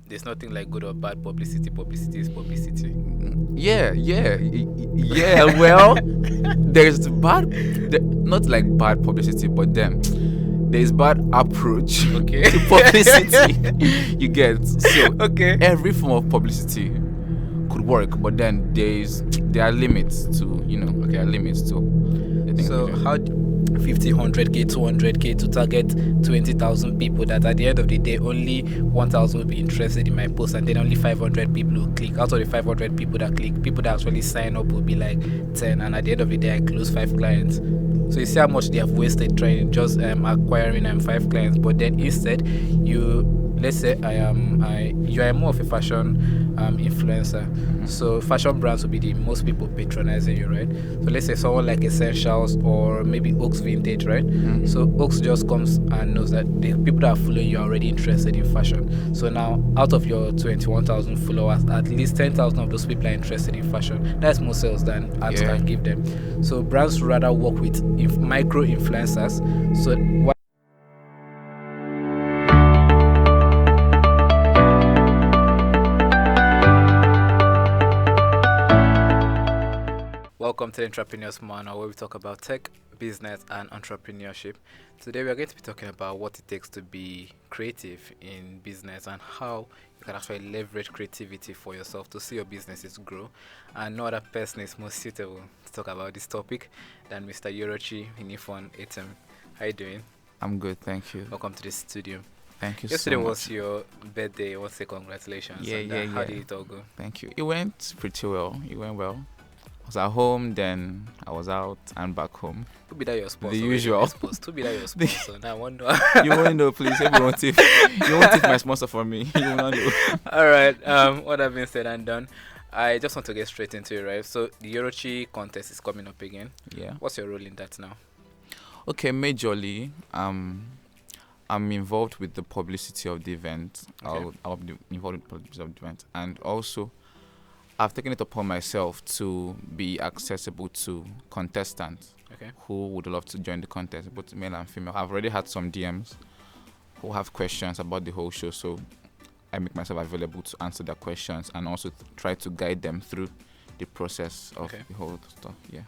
there's nothing like good or bad publicity. Publicity is publicity. Yeah. Well, there's not like bad publicity, but then there's bad approach to publicity. You get so every form of publicity could work, but then there are limits to there are limits to the thing. So how 50, 100k, 200k to target 20,000 people that at the end of the day only 1,000 will be interested in my post, and then only 500 people will click. Out of the 500 people that click, people that actually sign up will be like 10, and at the end of the day I close 5 clients. So you see how much they have wasted trying just acquiring 5 clients. But then instead, let's say you are more of a fashion influencer. So fashion brands will be the most people patronizing you, right? So let's say someone like Essentials or maybe Oaks Vintage, right? So Oaks just comes and knows that the people that are following you are already interested in fashion. So now out of your 21,000 followers, at least 10,000 of those people are interested in fashion. That's more sales than ads can give them. So brands rather work with micro influencers. So welcome to the Entrepreneur's Manual, where we talk about tech, business, and entrepreneurship. Today we are going to be talking about what it takes to be creative in business and how you can actually leverage creativity for yourself to see your businesses grow. And no other person is more suitable to talk about this topic than Mr. Yorochi in EM Fhonzi Tim. How are you doing? I'm good, thank you. Welcome to the studio. Thank you Yesterday so much. was your birthday. I want to say congratulations. How did it all go? Thank you. It went pretty well. It went well. I was at home, then I was out and back home. To be that your sponsor. The usual. To be that your sponsor. Now I wonder. You won't know, please. If you won't take my sponsor from me, you will not know. All right. What I've been said and done, I just want to get straight into it, right? So the Yorochi contest is coming up again. Yeah. What's your role in that now? Okay, majorly, I'm involved with the publicity of the event. Okay. I'll be involved with the publicity of the event, and also I've taken it upon myself to be accessible to contestants who would love to join the contest, both male and female. I've already had some DMs who have questions about the whole show, so I make myself available to answer their questions and also try to guide them through the process of the whole stuff. Yeah.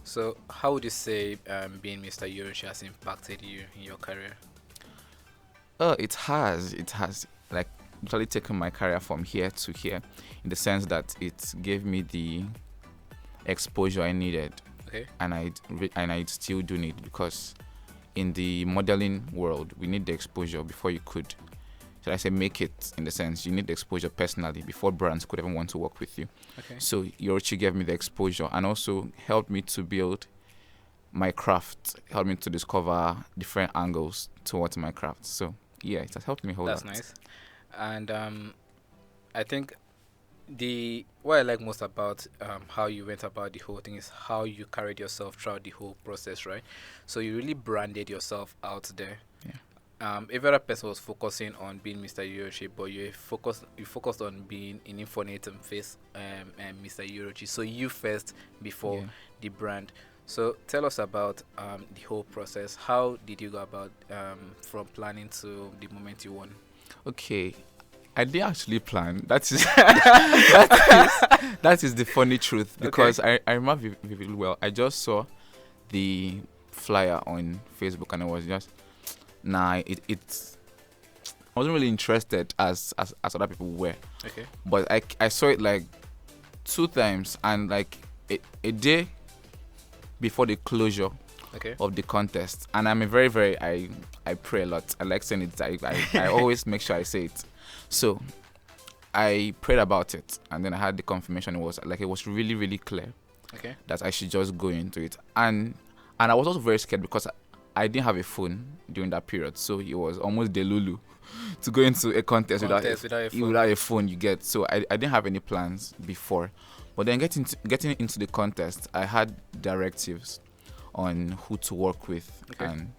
So how would you say being Mr. Yorochi has impacted you in your career? It has. Like, literally taken my career from here to here, in the sense that it gave me the exposure I needed, and I still do need, because in the modeling world we need the exposure before you could, should I say, make it, in the sense you need the exposure personally before brands could even want to work with you. So Yorochi gave me the exposure and also helped me to build my craft, helped me to discover different angles towards my craft. So yeah, it has helped me a whole lot. That's nice. And I think what I like most about how you went about the whole thing is how you carried yourself throughout the whole process, right? So you really branded yourself out there. Every other person was focusing on being Mr. Yorochi, but you focused on being in EM Fhonzi Tim face Mr. Yorochi. So you first before the brand. So tell us about the whole process. How did you go about from planning to the moment you won? Okay, I didn't actually plan. That is the funny truth, because I remember vividly well. I just saw the flyer on Facebook and I was just I wasn't really interested as other people were. But I saw it like 2 times, and like a day before the closure of the contest. And I'm a very, very, I pray a lot. I like saying it. I always make sure I say it. So I prayed about it, and then I had the confirmation. It was really, really clear that I should just go into it. And I was also very scared because I didn't have a phone during that period. So it was almost delulu to go into a contest without a phone, you get. So I didn't have any plans before. But then getting into the contest, I had directives on who to work with, and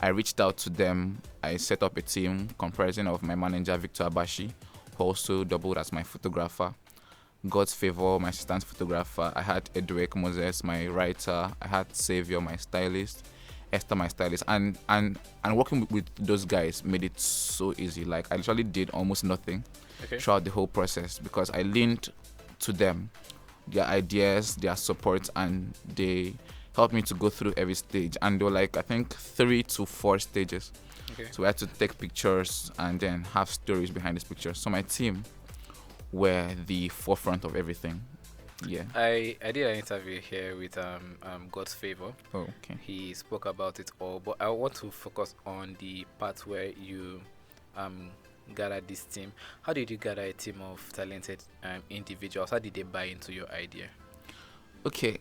I reached out to them. I set up a team comprising of my manager Victor Abashi, who also doubled as my photographer, God's Favor, my assistant photographer. I had Edwek Moses, my writer. I had Savior, my stylist, Esther, my stylist, and working with those guys made it so easy. Like I literally did almost nothing throughout the whole process because I leaned to them, their ideas, their support, and they helped me to go through every stage. And there were like I think 3 to 4 stages. So we had to take pictures and then have stories behind these pictures. So my team were the forefront of everything. Yeah. I did an interview here with God's Favor. Oh, okay. He spoke about it all, but I want to focus on the part where you gathered this team. How did you gather a team of talented individuals? How did they buy into your idea? Okay.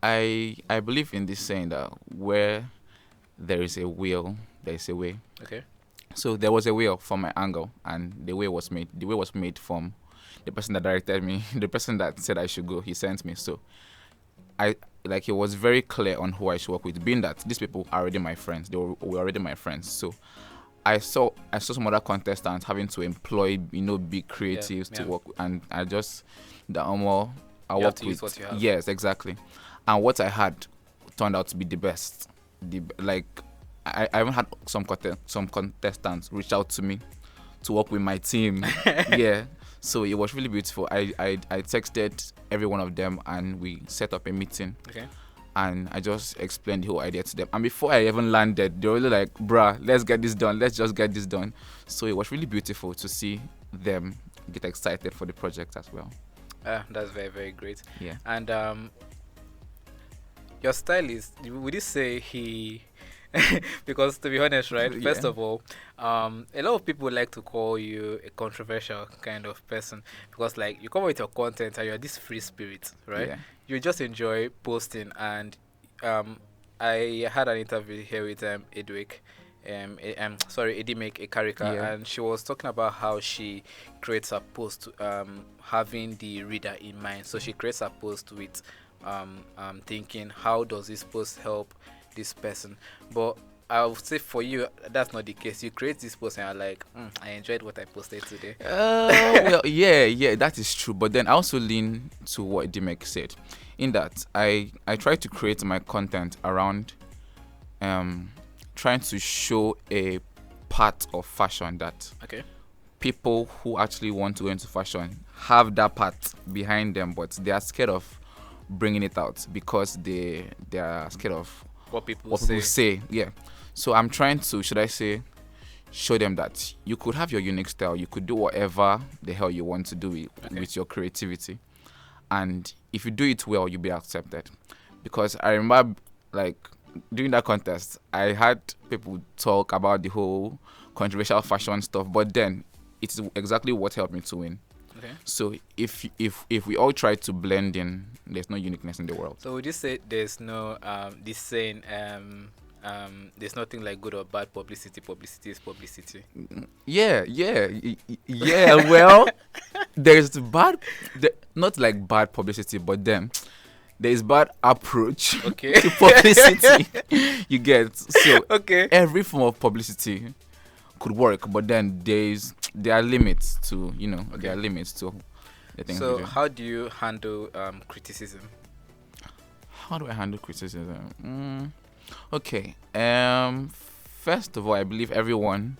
I believe in this saying that where there is a will, there is a way. Okay. So there was a will from my angle, and the way was made. The way was made from the person that directed me, the person that said I should go. He sent me. So it was very clear on who I should work with. Being that these people are already my friends, they were already my friends. So I saw some other contestants having to employ big creatives to work with, and I just I work with what you have. Yes, exactly. And what I had turned out to be the best. I even had some contestants reach out to me to work with my team. Yeah. So it was really beautiful. I texted every one of them and we set up a meeting. Okay. And I just explained the whole idea to them. And before I even landed, they were really like, bruh, let's get this done. Let's just get this done. So it was really beautiful to see them get excited for the project as well. That's very, very great. Yeah. And your stylist, would you say he... because to be honest, right, first of all, a lot of people like to call you a controversial kind of person because like you come up with your content and you're this free spirit, right? Yeah. You just enjoy posting. And I had an interview here with Edwick, Edimake Ekarika, and she was talking about how she creates a post having the reader in mind. So she creates a post with thinking, how does this post help this person? But I would say for you, that's not the case. You create this post and you're like, I enjoyed what I posted today. Well, yeah, that is true. But then I also lean to what Dimek said, in that I try to create my content around trying to show a part of fashion that people who actually want to go into fashion have that part behind them, but they are scared of bringing it out because they are scared of what people say. Yeah. So I'm trying to, should I say, show them that you could have your unique style. You could do whatever the hell you want to do with your creativity. And if you do it well, you'll be accepted. Because I remember, like, during that contest, I had people talk about the whole controversial fashion stuff. But then, it's exactly what helped me to win. Okay. So if we all try to blend in, there's no uniqueness in the world. So would you say there's no this saying there's nothing like good or bad publicity? Publicity is publicity. Yeah. Well, there's not like bad publicity, but then there is bad approach to publicity. You get so every form of publicity could work, but then there are limits to there are limits to the things. So how do you handle criticism? How do I handle criticism? Okay. First of all, I believe everyone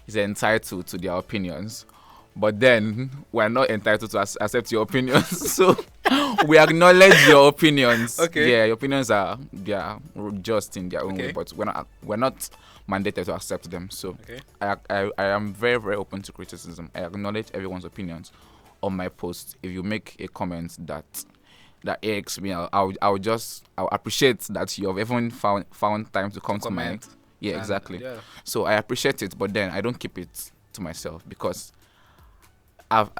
is entitled to their opinions, but then we're not entitled to accept your opinions. So we acknowledge your opinions. Yeah, your opinions are just in their own way, but we're not mandated to accept them. So I am very, very open to criticism. I acknowledge everyone's opinions on my post. If you make a comment that irks me, I'll appreciate that you have even found time to come to my exactly. Yeah. So I appreciate it, but then I don't keep it to myself because I've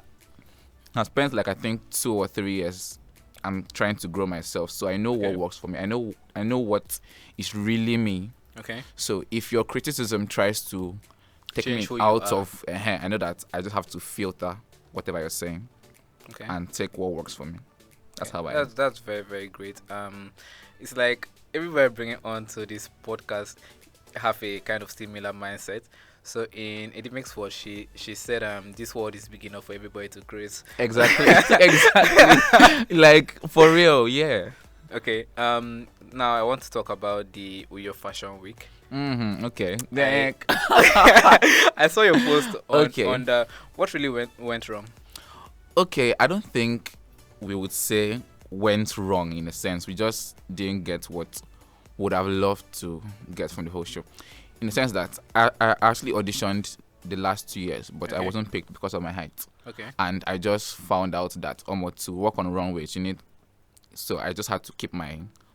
spent like I think 2 or 3 years. I'm trying to grow myself, so I know what works for me. I know what is really me. Okay. So if your criticism tries to take me out of, I know that I just have to filter whatever you're saying, and take what works for me. That's how I. That's very, very great. It's like everybody bringing on to this podcast have a kind of similar mindset. So in Edime's word, she said this world is big enough for everybody to create. Exactly. Like for real, yeah. Okay. Now I want to talk about the Uyo Fashion Week. Okay. I saw your post on, Okay. on the what really went wrong. Okay, I don't think we would say went wrong in a sense. We just didn't get what would have loved to get from the whole show. In the sense that I actually auditioned the last 2 years, but I wasn't picked because of my height. Okay. And I just found out that almost to work on runways, you need. So I just had to keep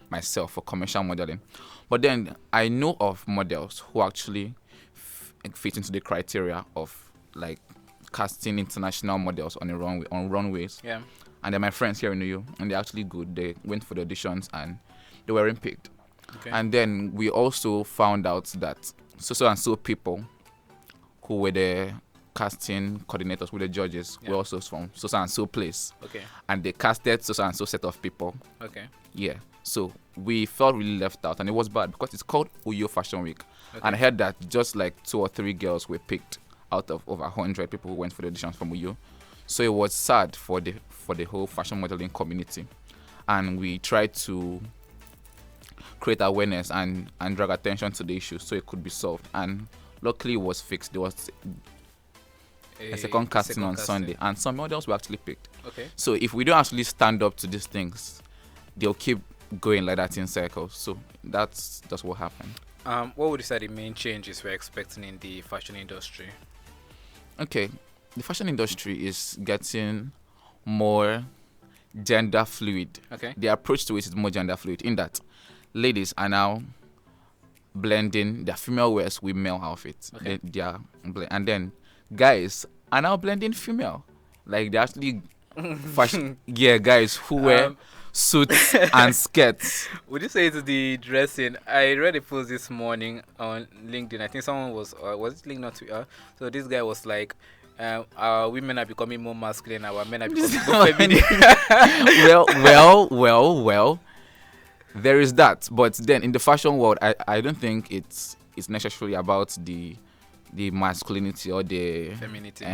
myself for commercial modeling. But then I know of models who actually fit into the criteria of like casting international models on runways. Yeah. And they're my friends here in New York, and they're actually good. They went for the auditions and they weren't picked. Okay. And then we also found out that so and so people who were the casting coordinators with the judges were also from so and so place. Okay. And they casted so and so set of people. Okay. Yeah. So we felt really left out, and it was bad because it's called Uyo Fashion Week. Okay. And I heard that just like 2 or 3 girls were picked out of over 100 people who went for the auditions from Uyo. So it was sad for the whole fashion modeling community. And we tried to create awareness and drag attention to the issue so it could be solved. And luckily it was fixed. There was a second casting on Sunday, and some models were actually picked. Okay. So if we don't actually stand up to these things, they'll keep going like that in circles. So that's what happened. What would you say the main changes we're expecting in the fashion industry? Okay, the fashion industry is getting more gender fluid. Okay. The approach to it is more gender fluid in that ladies are now blending their female wears with male outfits. Okay. And then guys are now blending female. Like they actually fashion guys who wear suits and skirts. Would you say it's the dressing? I read a post this morning on LinkedIn. I think someone was it linked on Twitter? So this guy was like, our women are becoming more masculine, our men are becoming more feminine. well. There is that, but then in the fashion world, I don't think it's necessarily about the masculinity or the femininity.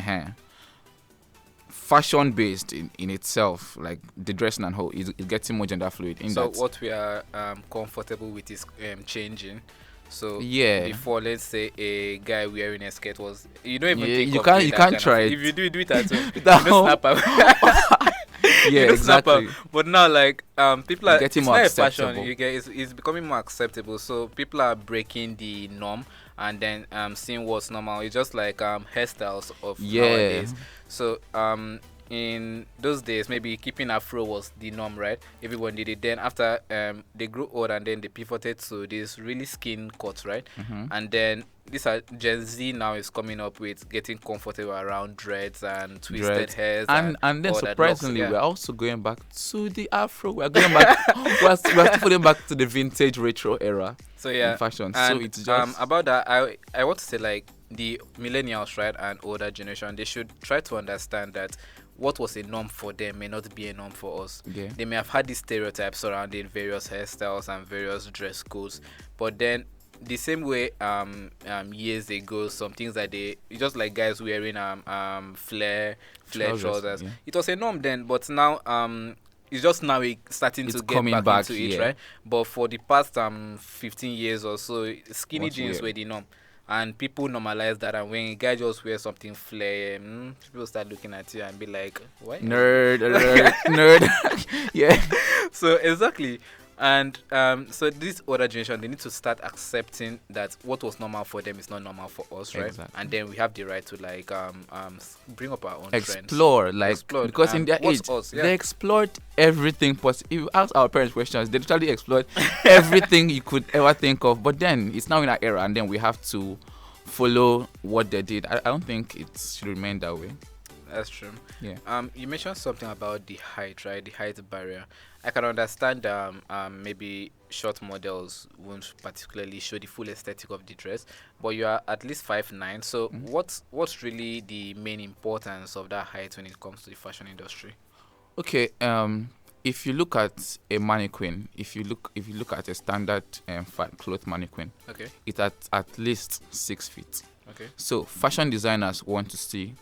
Fashion based in itself, like the dressing and whole, is getting more gender fluid. So what we are comfortable with is changing. So yeah, before, let's say a guy wearing a skirt was, you don't even think you of can't it you that can't kind try of, it. if you do it at home, you That don't snap up. Yeah, exactly. But now, like, people are getting it's more not a acceptable. fashion. It's becoming more acceptable. So people are breaking the norm and then seeing what's normal. It's just like hairstyles of nowadays. So in those days, maybe keeping afro was the norm, right? Everyone did it. Then after they grew old and then they pivoted to this really skin cut, right? Mm-hmm. And then this Gen Z now is coming up with getting comfortable around dreads and twisted hairs. And then all that surprisingly, locks, we're also going back to the afro. We're going back. we're still going back to the vintage retro era. So yeah, in fashion. And, so it's just about that. I want to say, like, the millennials, right, and older generation, they should try to understand that what was a norm for them may not be a norm for us. Yeah. They may have had these stereotypes surrounding various hairstyles and various dress codes, but then the same way years ago, some things that just like guys wearing flare trousers. Yeah. It was a norm then, but now it's just now starting to get back into it, right? But for the past 15 years or so, skinny jeans were the norm. And people normalize that, and when a guy just wears something flare, people start looking at you and be like, "What? Nerd." Yeah. So exactly, and so this older generation, they need to start accepting that what was normal for them is not normal for us, right? Exactly. And then we have the right to like bring up our own explore, trends. Because in their age, they explored everything possible. If you ask our parents questions, they totally explored everything you could ever think of. But then it's now in our era, and then we have to follow what they did. I don't think it should remain that way. That's true. Yeah. You mentioned something about the height, right? The height barrier. I can understand maybe short models won't particularly show the full aesthetic of the dress, but you are at least 5'9". So what's really the main importance of that height when it comes to the fashion industry? Okay. If you look at a mannequin, if you look at a standard cloth mannequin, okay, it's at least 6 feet. Okay. So fashion designers want to see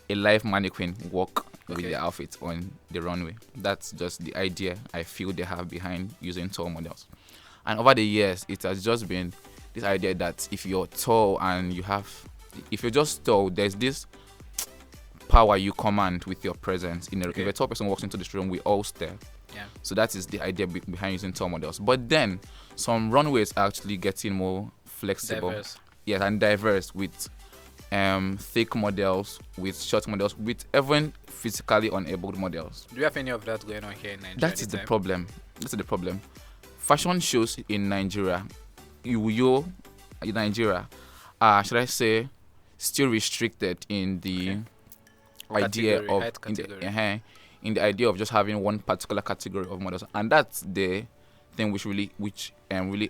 a live mannequin walk with their outfits on the runway. That's just the idea I feel they have behind using tall models. And over the years, it has just been this idea that if you're tall and if you're just tall, there's this power you command with your presence. If a tall person walks into this room, we all stare. Yeah. So that is the idea behind using tall models. But then some runways are actually getting more flexible. Diverse. Yes, and diverse with thick models, with short models, with even physically unabled models. Do you have any of that going on here in Nigeria? That is the problem. That's the problem. Fashion shows in Nigeria, in Nigeria, should I say, still restricted in the idea of in the idea of just having one particular category of models, and that's the thing which really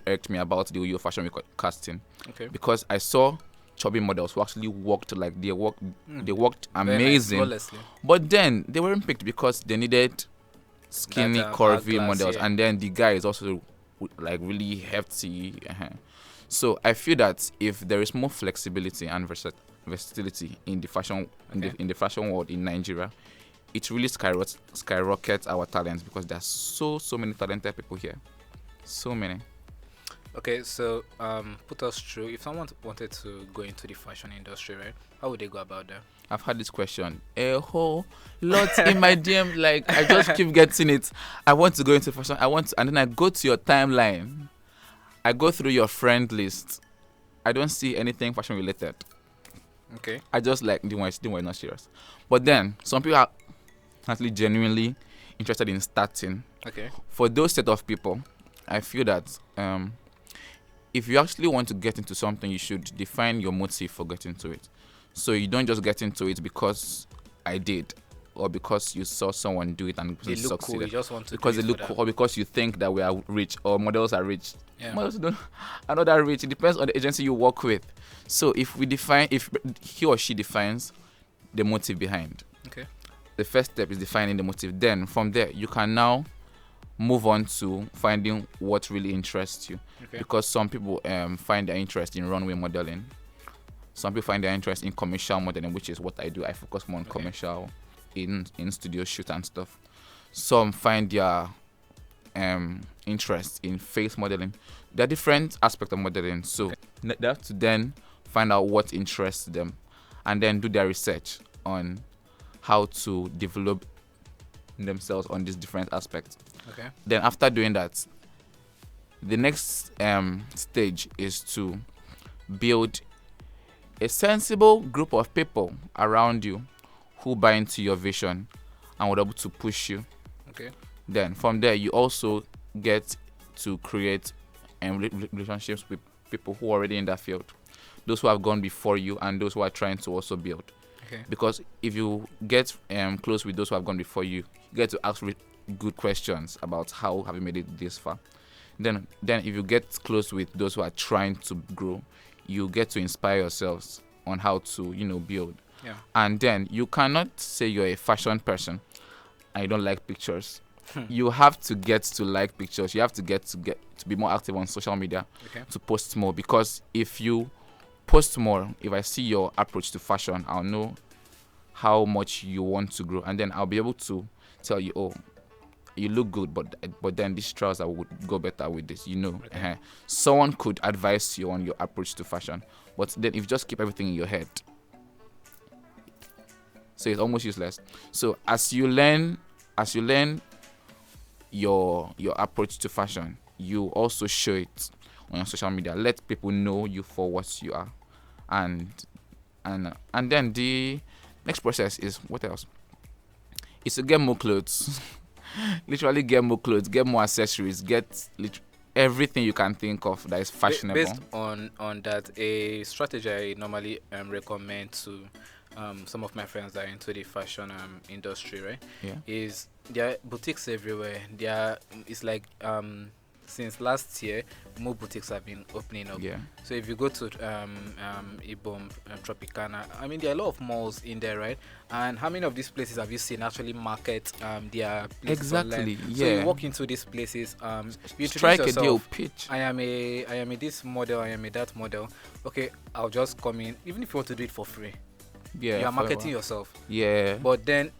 irked me about the Uyo Fashion Week casting. Okay. Because I saw chubby models who actually walked they walked amazing, nice, but then they weren't picked because they needed skinny, curvy models, and then the guy is also like really hefty. So I feel that if there is more flexibility and versatility in the fashion in the fashion world in Nigeria, it really skyrockets our talents, because there's so many talented people here, so many. Okay, so put us through. If someone wanted to go into the fashion industry, right, how would they go about that? I've had this question a whole lot in my DM. Like, I just keep getting it. I want to go into fashion. And then I go to your timeline. I go through your friend list. I don't see anything fashion related. Okay. I just like, we're not serious. But then some people are actually genuinely interested in starting. Okay. For those set of people, I feel that if you actually want to get into something, you should define your motive for getting into it. So you don't just get into it because I did, or because you saw someone do it and they look succeeded. Cool. You just want to because they look cool, or because you think that we are rich, or models are rich. Yeah. Models are not that rich. It depends on the agency you work with. So if he or she defines the motive behind, okay, the first step is defining the motive. Then from there, you can now move on to finding what really interests you. Okay. Because some people find their interest in runway modeling. Some people find their interest in commercial modeling, which is what I do. I focus more on commercial in studio shoot and stuff. Some find their interest in face modeling. There are different aspects of modeling. So they have to then find out what interests them, and then do their research on how to develop themselves on these different aspects. Okay. Then after doing that, the next stage is to build a sensible group of people around you who buy into your vision and would be able to push you. Okay. Then from there, you also get to create relationships with people who are already in that field, those who have gone before you and those who are trying to also build. Okay. Because if you get close with those who have gone before you, you get to ask good questions about how have you made it this far. Then if you get close with those who are trying to grow, you get to inspire yourselves on how to build. Yeah. And then you cannot say you're a fashion person and you don't like pictures. You have to get to like pictures. You have to get to be more active on social media, to post more. Because if you post more, if I see your approach to fashion, I'll know how much you want to grow, and then I'll be able to tell you, oh, you look good, but then this trouser would go better with this. Someone could advise you on your approach to fashion, but then if you just keep everything in your head, so it's almost useless. So as you learn your approach to fashion, you also show it on your social media. Let people know you for what you are, and then the next process is what else? It's to get more clothes. Literally get more clothes, get more accessories, get everything you can think of that is fashionable. Based on that, a strategy I normally recommend to some of my friends that are into the fashion industry, right? Yeah. Is there are boutiques everywhere. It's like since last year, more boutiques have been opening up. Yeah. So if you go to Ibom, Tropicana, I mean, there are a lot of malls in there, right? And how many of these places have you seen actually market their places exactly online? Yeah. So you walk into these places, you strike yourself, a deal, pitch. I am a this model, I am a that model. Okay, I'll just come in, even if you want to do it for free. Yeah. You are forever. marketing yourself. Yeah. But then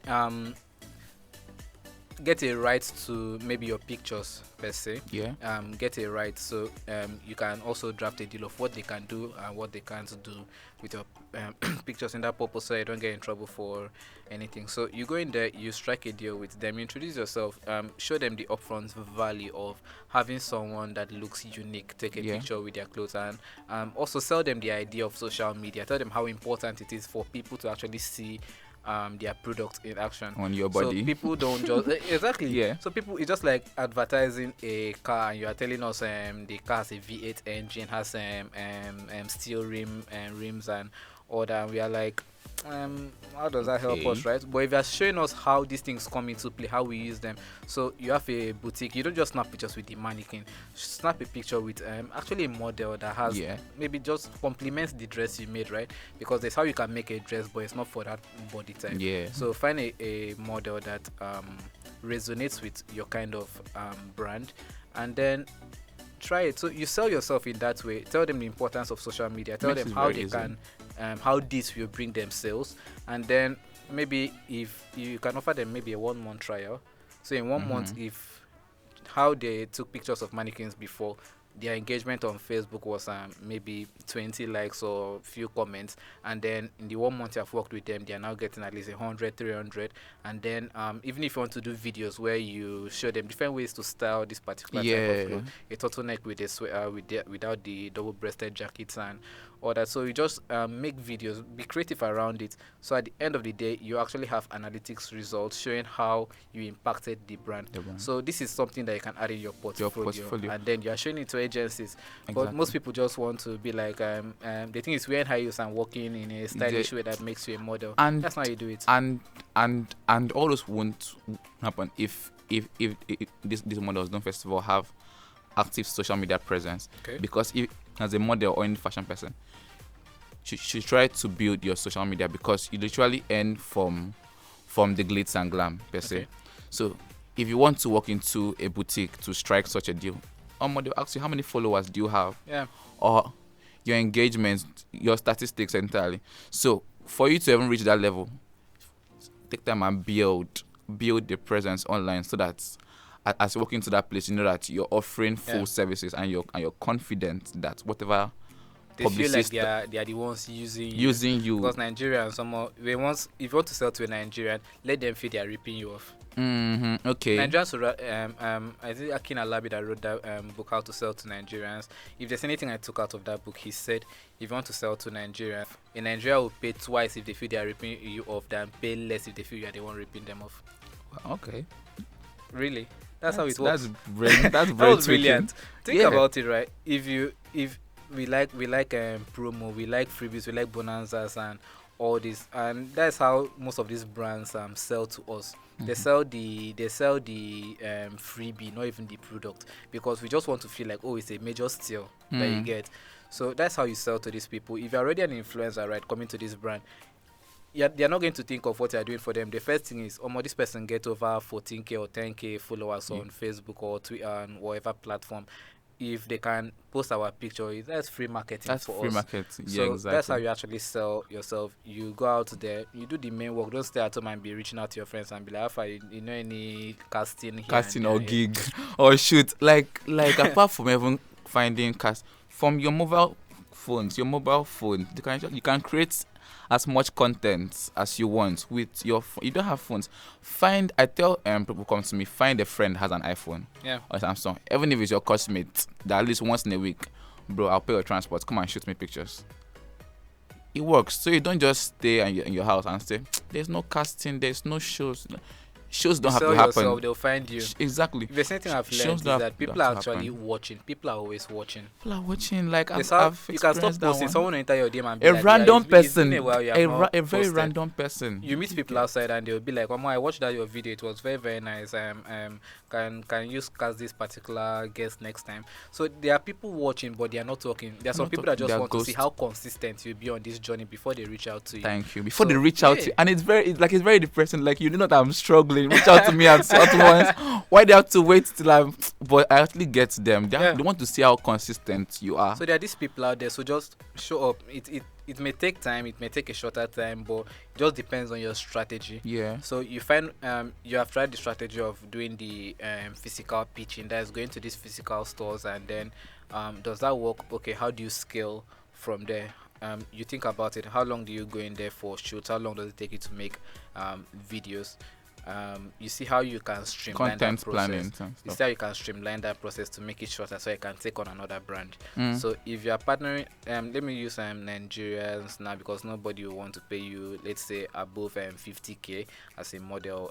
get a right to maybe your pictures per se. Yeah. Get a right, so you can also draft a deal of what they can do and what they can't do with your pictures in that purpose, so you don't get in trouble for anything. So you go in there, you strike a deal with them, introduce yourself, show them the upfront value of having someone that looks unique, take a picture with their clothes, and also sell them the idea of social media. Tell them how important it is for people to actually see their product in action On your body. So people don't just exactly. Yeah. So people, it's just like advertising a car, and you are telling us the car has a V8 engine, has steel rims and all that. And we are like, how does that help us, right? But if you are showing us how these things come into play, how we use them. So you have a boutique, you don't just snap pictures with the mannequin. Snap a picture with actually a model that has maybe just complements the dress you made, right? Because that's how you can make a dress, but it's not for that body type. Yeah. So find a model that resonates with your kind of brand, and then try it. So you sell yourself in that way. Tell them the importance of social media. Tell them how they can how this will bring them sales, and then maybe if you can offer them maybe a 1 month trial. So in 1 month, if how they took pictures of mannequins before, their engagement on Facebook was maybe 20 likes or few comments, and then in the 1 month I've worked with them, they are now getting at least 100, 300, and then even if you want to do videos where you show them different ways to style this particular type of clothes, a turtleneck with a sweater without the double-breasted jackets and all that. So you just make videos, be creative around it. So at the end of the day, you actually have analytics results showing how you impacted the brand. So this is something that you can add in your portfolio. And then you are showing it to agencies. But most people just want to be like, they think it's wearing high heels and working in a stylish way that makes you a model. And that's not how you do it. And all those won't happen if these models don't first of all have active social media presence. Because if as a model or any fashion person, you should try to build your social media, because you literally earn from the glitz and glam per se. So if you want to walk into a boutique to strike such a deal, they'll ask you how many followers do you have, or your engagements, your statistics entirely. So for you to even reach that level, take time and build the presence online, so that as you walk into that place, you know that you're offering full services, and you're confident that whatever they feel like they are the ones using you. Because Nigerians, if you want to sell to a Nigerian, let them feel they are ripping you off. Nigerians, I think Akin Alabi that wrote that book, How to Sell to Nigerians. If there's anything I took out of that book, he said, if you want to sell to Nigerians, in Nigeria will pay twice if they feel they are ripping you off than pay less if they feel you are the one ripping them off. Really? That's how it works. That's that was brilliant. Think about it, right? If we like promo, we like freebies, we like bonanzas and all this, and that's how most of these brands sell to us. They sell the freebie, not even the product, because we just want to feel like, oh, it's a major steal that you get. So that's how you sell to these people. If you're already an influencer, right, coming to this brand, they're not going to think of what you're doing for them. The first thing is, this person gets over 14k or 10k followers on Facebook or Twitter and whatever platform. If they can post our picture, that's free marketing. That's for free us. Marketing. So exactly. That's how you actually sell yourself. You go out there, you do the main work. Don't stay at home and be reaching out to your friends and be like, you know any casting or gig or shoot. Like apart from even finding cast from your mobile phone, you can create as much content as you want with your phone. You don't have phones. I tell people come to me, find a friend has an iPhone or Samsung. Even if it's your classmate, that at least once in a week, bro, I'll pay your transport. Come and shoot me pictures. It works. So you don't just stay in your house and say, there's no casting, there's no shows. Shows don't have to happen. Yourself, they'll find you. Exactly. If there's anything I've learned is that people are actually watching. People are always watching. People are watching. Like you can stop posting. Someone will enter your DM and be a random person. A very random person. You meet people outside and they'll be like, "Mama, I watched that your video. It was very, very nice. Can you cast this particular guest next time?" So there are people watching, but they are not talking. There are some people that just want to see how consistent you'll be on this journey before they reach out to you. Thank you. Before they reach out to you, and it's very depressing. Like, you know that I'm struggling. Reach out to me at once. Why they have to wait till but I actually get them. They want to see how consistent you are. So there are these people out there, so just show up. It it may take time, it may take a shorter time, but it just depends on your strategy. Yeah. So you find you have tried the strategy of doing the physical pitching, that is going to these physical stores, and then does that work? Okay, how do you scale from there? You think about it. How long do you go in there for shoots? How long does it take you to make videos? You see how you can streamline Content that process. planning and stuff. You see how you can streamline that process to make it shorter, so you can take on another brand. Mm. So if you are partnering, let me use Nigerians now, because nobody will want to pay you, let's say, above 50k as a model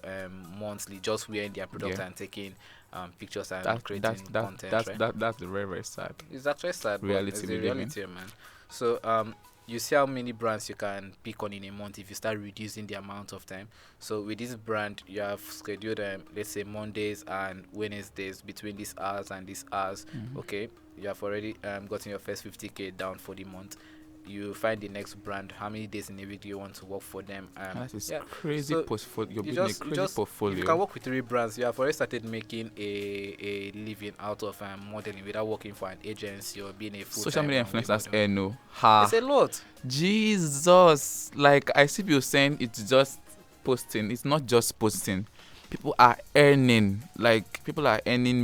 monthly, just wearing their product and taking pictures and creating content. That's the very, very sad. It's actually sad, Reality but it's we the live in. reality, man. So you see how many brands you can pick on in a month if you start reducing the amount of time. So with this brand, you have scheduled let's say Mondays and Wednesdays between these hours and these hours. Okay, you have already gotten your first 50k down for the month. You find the next brand. How many days in a week do you want to work for them? That is crazy portfolio. You're building a crazy portfolio. If you can work with 3 brands, you have already started making a living out of modeling without working for an agency or being a full social media influencers. It's a lot. Jesus, like I see you saying it's just posting. It's not just posting. People are earning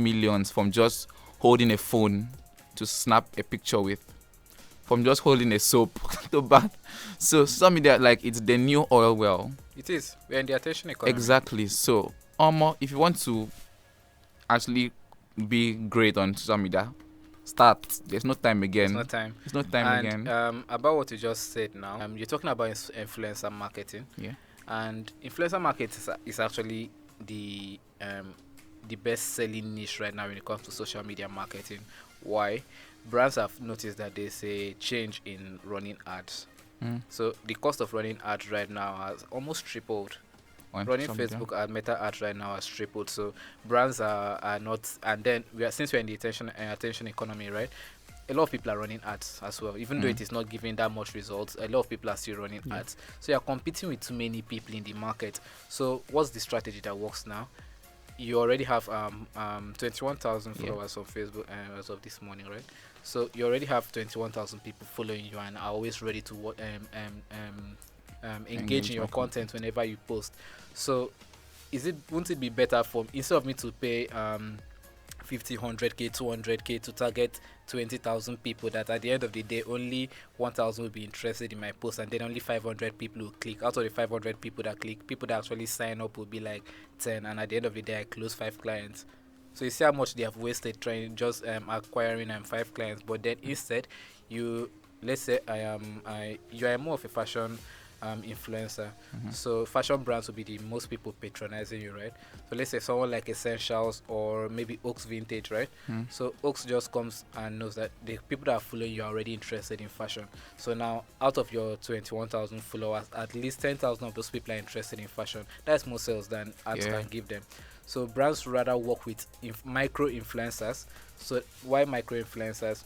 millions from just holding a phone to snap a picture with, from just holding a soap to bath. So social media, like, it's the new oil well. It is. We're in the attention economy. Exactly. So if you want to actually be great on social media, start. There's no time again. There's no time again. About what you just said now, you're talking about influencer marketing. Yeah. And influencer marketing is actually the best selling niche right now when it comes to social media marketing. Why? Brands have noticed that there's a change in running ads. So the cost of running ads right now has almost tripled. Running Facebook ad, Meta ads right now has tripled. So brands are not, and then since we're in the attention economy, right? A lot of people are running ads as well, even though it is not giving that much results. A lot of people are still running ads. So you're competing with too many people in the market. So what's the strategy that works now? You already have 21,000 followers on Facebook as of this morning, right? So you already have 21,000 people following you and are always ready to engage in your content whenever you post. So wouldn't it be better instead of me to pay 50, 100k, 200k to target 20,000 people, that at the end of the day only 1,000 will be interested in my post, and then only 500 people will click. Out of the 500 people that click, people that actually sign up will be like 10, and at the end of the day I close 5 clients. So you see how much they have wasted trying just acquiring 5 clients. But then instead, let's say you are more of a fashion influencer. So fashion brands will be the most people patronizing you, right? So let's say someone like Essentials or maybe Oaks Vintage, right? So Oaks just comes and knows that the people that are following you are already interested in fashion. So now out of your 21,000 followers, at least 10,000 of those people are interested in fashion. That's more sales than ads can give them. So brands rather work with micro influencers. So why micro influencers?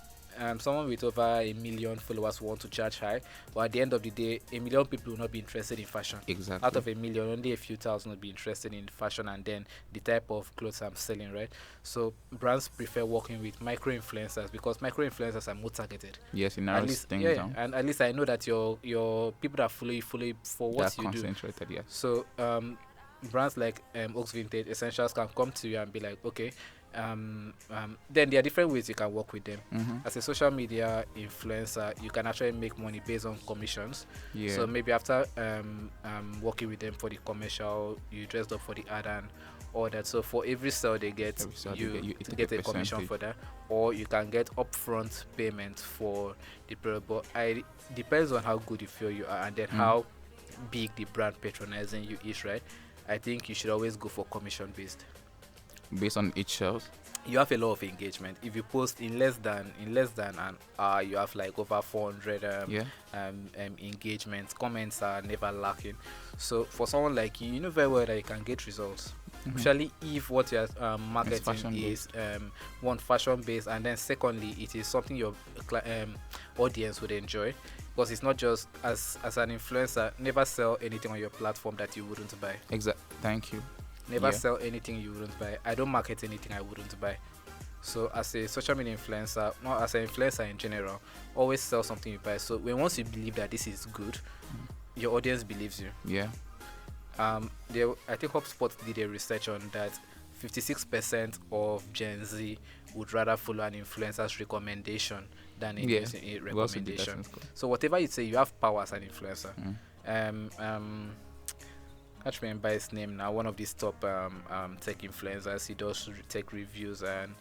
Someone with over 1 million followers want to charge high, but at the end of the day, 1 million people will not be interested in fashion. Exactly. Out of 1 million, only a few thousand will be interested in fashion and then the type of clothes I'm selling, right? So brands prefer working with micro influencers because micro influencers are more targeted. Yes, it narrows things down. And at least I know that your people that follow you for what you do. Concentrated, yes. So brands like Oaks Vintage, Essentials can come to you and be like, okay, then there are different ways you can work with them. As a social media influencer, you can actually make money based on commissions. So maybe after working with them for the commercial, you dressed up for the ad and all that. So for every sale they get, you get a commission for that, or you can get upfront payment for the product. But it depends on how good you feel you are and then how big the brand patronizing you is, right? I think you should always go for commission based on each sales. You have a lot of engagement. If you post in less than an hour, you have like over 400 engagements. Comments are never lacking. So for someone like you, you know very well that you can get results. Especially if what you're marketing is one, fashion based, and then secondly, it is something your audience would enjoy. Because it's not just as an influencer, never sell anything on your platform that you wouldn't buy. Thank you. Never sell anything you wouldn't buy. I don't market anything I wouldn't buy. So as a social media influencer, not as an influencer in general, always sell something you buy. So once you believe that this is good, your audience believes you. Yeah. I think HubSpot did a research on that. 56% of Gen Z would rather follow an influencer's recommendation than a recommendation. So whatever you say, you have power as an influencer. I can't remember his name now. One of these top tech influencers. He does tech reviews and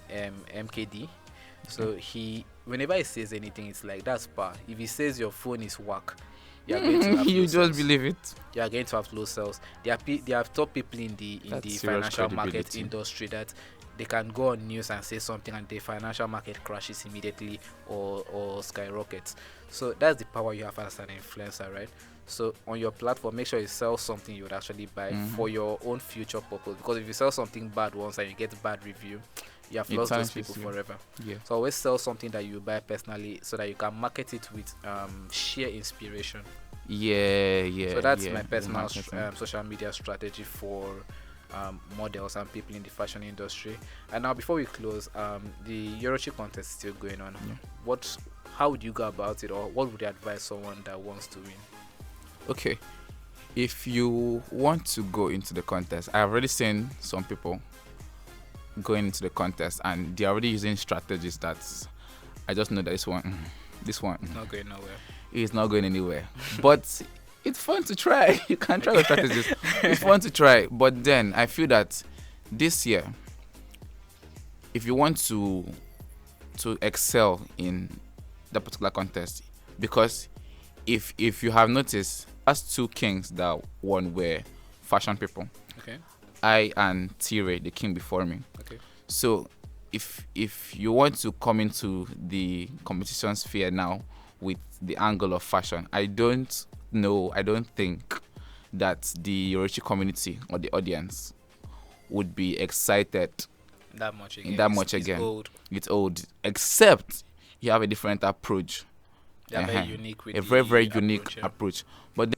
MKD. So whenever he says anything, it's like that's power. If he says your phone is whack, you are going to have you just believe it. You are going to have low sales. There are top people in the financial market industry that they can go on news and say something and the financial market crashes immediately or skyrockets. So that's the power you have as an influencer, right? So on your platform, make sure you sell something you would actually buy for your own future purpose. Because if you sell something bad once and you get bad review, you have lost those people forever. Yeah. So always sell something that you buy personally so that you can market it with sheer inspiration. Yeah. So that's my personal social media strategy for models and people in the fashion industry. And now before we close, the Yorochi contest is still going on. Yeah. How would you go about it, or what would you advise someone that wants to win? Okay, if you want to go into the contest, I've already seen some people going into the contest and they're already using strategies that I just know that this one not going nowhere. It's not going anywhere. But it's fun to try. You can try the strategies. It's fun to try. But then I feel that this year, if you want to excel in that particular contest, because if you have noticed, last two kings that won were fashion people. Okay. I and T-Ray, the king before me. Okay. So if you want to come into the competition sphere now with the angle of fashion, I don't think that the Yorochi community or the audience would be excited that much again. It's old. Except you have a different approach. Very unique with a very unique approach. But